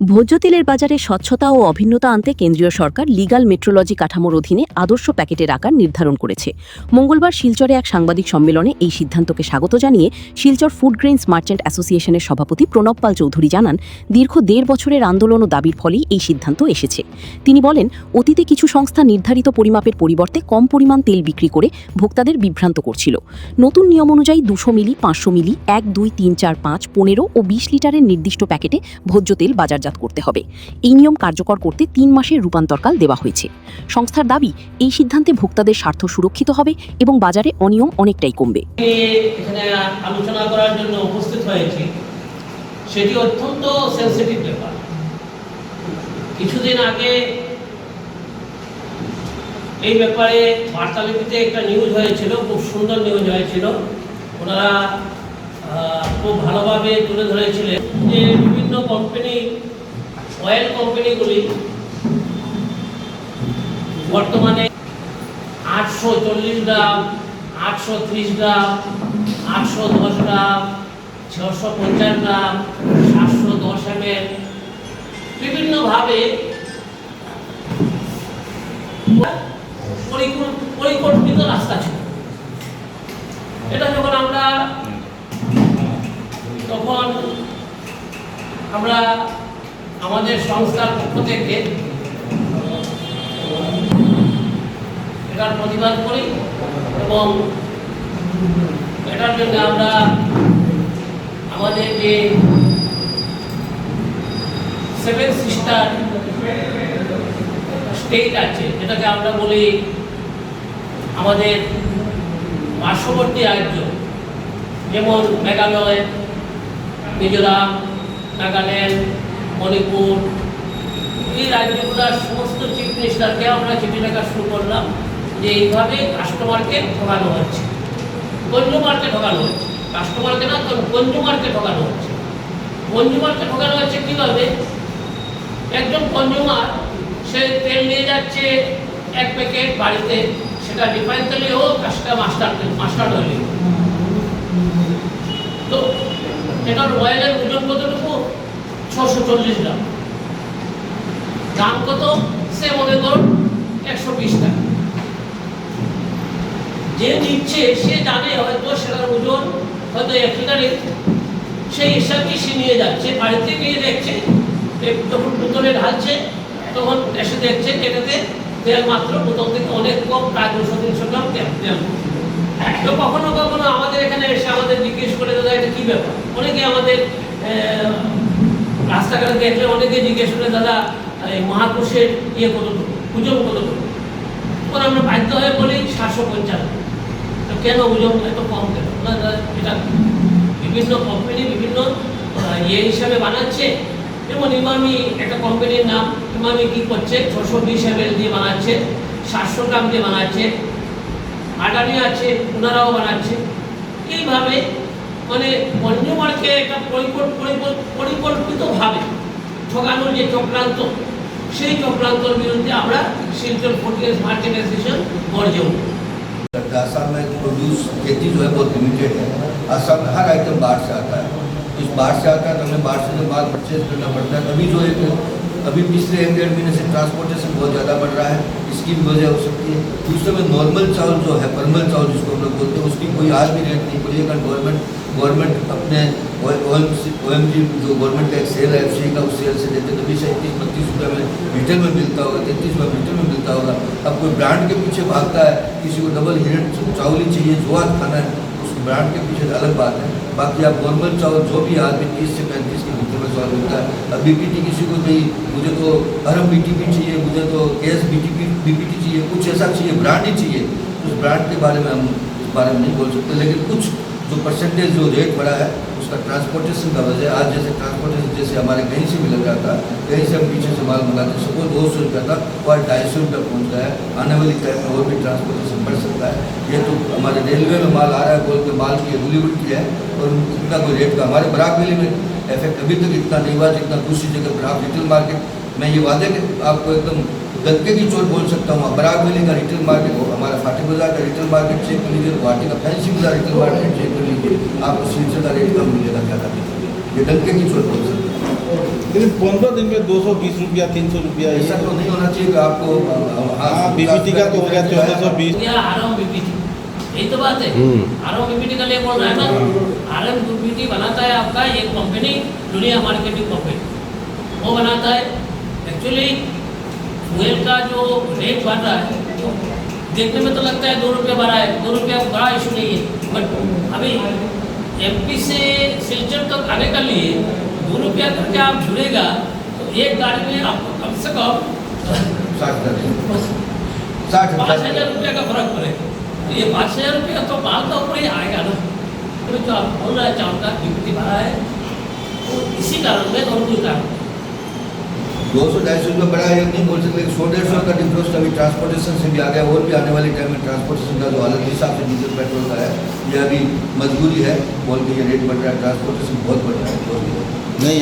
ভোজ্য তেলের বাজারে স্বচ্ছতা ও অভিন্নতা আনতে কেন্দ্রীয় সরকার লিগাল মেট্রোলজি কাঠামোর অধীনে আদর্শ প্যাকেটের আকার নির্ধারণ করেছে। মঙ্গলবার শিলচরে এক সাংবাদিক সম্মেলনে এই সিদ্ধান্তকে স্বাগত জানিয়ে শিলচর ফুড গ্রেইনস মার্চেন্ট অ্যাসোসিয়েশনের সভাপতি প্রণব পাল চৌধুরী জানান, দীর্ঘ ১.৫ বছরের আন্দোলন ও দাবির ফলেই এই সিদ্ধান্ত এসেছে। তিনি বলেন, অতীতে কিছু সংস্থা নির্ধারিত পরিমাপের পরিবর্তে কম পরিমাণ তেল বিক্রি করে ভোক্তাদের বিভ্রান্ত করছিল। নতুন নিয়ম অনুযায়ী ২০০ মিলি, ৫০০ মিলি, ১, ২, ৩, ৪, ৫, ১৫ ও ২০ লিটারের নির্দিষ্ট প্যাকেটে ভোজ্য তেল বাজারজাত করতে হবে। এই নিয়ম কার্যকর করতে ৩ মাসের রূপান্তরকাল দেওয়া হয়েছে। সংস্থার দাবি, এই সিদ্ধান্তে ভোক্তাদের স্বার্থ সুরক্ষিত হবে এবং বাজারে অনিয়ম অনেকটাই কমবে। এখানে আলোচনা করার জন্য উপস্থিত হয়েছি, সেটি অত্যন্ত সেন্সিটিভ ব্যাপার। কিছুদিন আগে এই ব্যাপারে বার্তালিপিতে একটা নিউজ হয়েছিল, খুব সুন্দর নিউজ হয়েছিল। ওনারা খুব ভালোভাবে তুলে ধরেছিলেন যে বিভিন্ন কোম্পানি, অয়েল কোম্পানিগুলি বর্তমানে 840 গ্রাম, 830 গ্রাম, 810 গ্রাম, 650 গ্রাম, 710 ml বিভিন্নভাবে পরিকল্পিত রাস্তা ছিল। এটা যখন তখন আমরা আমাদের সংস্থার পক্ষ থেকে এটার প্রতিবাদ করি এবং এটার জন্য আমরা আমাদের যে 7 সিস্টার স্টেট আছে, যেটাকে আমরা বলি আমাদের পার্শ্ববর্তী রাজ্য, যেমন মেঘালয়, মিজোরাম, নাগাল্যান্ড, মণিপুর, এই রাজ্যগুলোর সমস্ত চিফ মিনিস্টারকে আমরা চিঠি লেখা শুরু করলাম যে এইভাবে কাস্টমারকে ঠকানো হচ্ছে, কনজিউমারকে ঠকানো হচ্ছে, কাস্টমারকে না, কনজিউমারকে ঠকানো হচ্ছে। কনজিউমারকে ঠকানো হচ্ছে কীভাবে? একজন কনজিউমার সে তেল নিয়ে যাচ্ছে 1 প্যাকেট বাড়িতে, সেটা রিফাইন তেলে হোক, সেটা মাস্টার্ড অয়েলে। তো এটার অয়েলের ওজন কতটুকু? 640 গ্রাম। দাম কত? সে মনে করুন 120 টাকা। যে নিচ্ছে সে জানে হয়তো সেটার ওজন হয়তো 1 লিটারের, সেই হিসাবে সে নিয়ে যাচ্ছে, বাড়িতে গিয়ে দেখছে, যখন বোতলে ঢালছে তখন এসে দেখছে এটাতে তেল মাত্র বোতল থেকে অনেক কম, প্রায় 200-300 গ্রাম তেল। তো কখনো কখনো আমাদের এখানে এসে আমাদের জিজ্ঞেস করে, দাদা এটা কী ব্যাপার? অনেকে আমাদের রাস্তাঘাটে দেখলে অনেকে জিজ্ঞেস করে, দাদা এই মহাকোষের কতটুকু, ওজন কতটুকু? তখন আমরা বাধ্য হয়ে বলি 755। তো কেন ওজন এত কম কেন? এটা বিভিন্ন কোম্পানি বিভিন্ন হিসাবে বানাচ্ছে। যেমন ইমামি একটা কোম্পানির নাম, ইমামি কী করছে, 620 ml দিয়ে বানাচ্ছে, 700 গ্রাম দিয়ে বানাচ্ছে। আডানি আছে, ওনারাও বানাচ্ছে। এইভাবে মানে কনজিউমারকে একটা পরিকল্পিতভাবে ঠকানোর যে চক্রান্ত, সেই চক্রান্তর বিরুদ্ধে আমরা Silchar food grains merchant association গর্জে উঠব। आसाम में प्रोड्यूस खेती जो है बहुत लिमिटेड है। आसाम में हर आइटम बाहर से आता है। इस बाहर से आता है तो हमें बाहर से जो माल परचेज करना पड़ता है। अभी जो है अभी पिछले 1-1.5 महीने से ट्रांसपोर्टेशन बहुत ज़्यादा बढ़ रहा है, इसकी भी वजह हो सकती है। दूसरे में नॉर्मल चावल जो है, परमल चावल जिसको हम लोग बोलते हैं, उसकी कोई आज भी रेट नहीं पड़ी है, कारण गवर्नमेंट अपने OMG जो गवर्नमेंट का एक सेल है, FCI का, उस सेल से देते तो 20-31-32 रुपये में रिटेल में मिलता होगा, 33 रुपये रिटेल में मिलता होगा। अब कोई ब्रांड के पीछे भागता है, किसी को डबल हिरन चावल ही चाहिए, जोआ खाना है, उस ब्रांड के पीछे अलग बात है। बाकी आप नॉर्मल चावल जो भी आज भी 30 से 35 के भीतर में चावल मिलता है। अब BPT किसी को नहीं, मुझे तो अरब BTP चाहिए, मुझे तो केस BPT चाहिए, कुछ ऐसा चाहिए, ब्रांड ही चाहिए। उस ब्रांड के बारे में हम इस बारे में नहीं बोल सकते, लेकिन कुछ जो परसेंटेज जो रेट बढ़ा है उसका ट्रांसपोर्टेशन का वजह। आज जैसे ट्रांसपोर्टेशन जैसे हमारे कहीं से मिल रहा था, कहीं से हम पीछे से माल मंगाते, सपोज 200 रुपया था और 250 रुपया पहुँच गया है। आने वाली टाइम में और भी ट्रांसपोर्टेशन बढ़ सकता है। ये तो हमारे रेलवे में माल आ रहा है बोल के माल की अवेलेबिलिटी की है और इतना कोई रेट का हमारे बराक वैली में इफेक्ट अभी तक इतना नहीं हुआ जितना दूसरी जगह पर। आप रिटेल मार्केट, मैं ये वादे के आपको एकदम दक्के की चोट बोल सकता हूँ। बराक वैली का रिटेल मार्केट हो, हमारा फाटी बाजार का रिटेल मार्केट चेक कर लीजिए, गुवाहाटी का फैंसी बाजार रिटेल मार्केट चेक कर लीजिए, आपको सिलसिला रेट कम मिलेगा ज़्यादा। ये दक्के की चोट बोल सकते हैं। लेकिन 15 दिन में 220 रुपया 300 रुपया ऐसा तो नहीं होना चाहिए कि आपको हाँ बीपीटी का तो हो गया 1420। या आरएम बीपीटी, यही तो बात है। आरएम बीपीटी का लिए बोल रहा है ना, आरएम बीपीटी बनाता है आपका एक कंपनी, दुनिया मार्केटिंग कंपनी, वो बनाता है। एक्चुअली फ्यूल का जो रेट बढ़ रहा है, देखने में तो लगता है 2 रुपये बढ़ा है, 2 रुपये बड़ा इशू नहीं है, बट अभी एमपी से सिलचर तक आने के लिए 2 रुपया करके आप जुड़ेगा तो एक गाड़ी में आपको कम से कम 5,000 रुपये का फर्क पड़ेगा। तो ये 5,000 रुपये का तो माल का ऊपर ही आएगा ना। तो जो आप बोल रहे हैं चावल का बीपीटी बढ़ा है, तो इसी कारण में और कोई कारण 200-250 रुपये बड़ा है नहीं बोल सकते। 100-150 का डिफरेंस अभी ट्रांसपोर्टेशन से भी आ गया, और भी आने वाले टाइम में ट्रांसपोर्टेशन का जो हालत हिसाब से डीजल पेट्रोल का है, ये अभी मजबूरी है बोल के ये रेट बढ़ रहा है, ट्रांसपोर्टेशन बहुत बढ़ रहा है। नहीं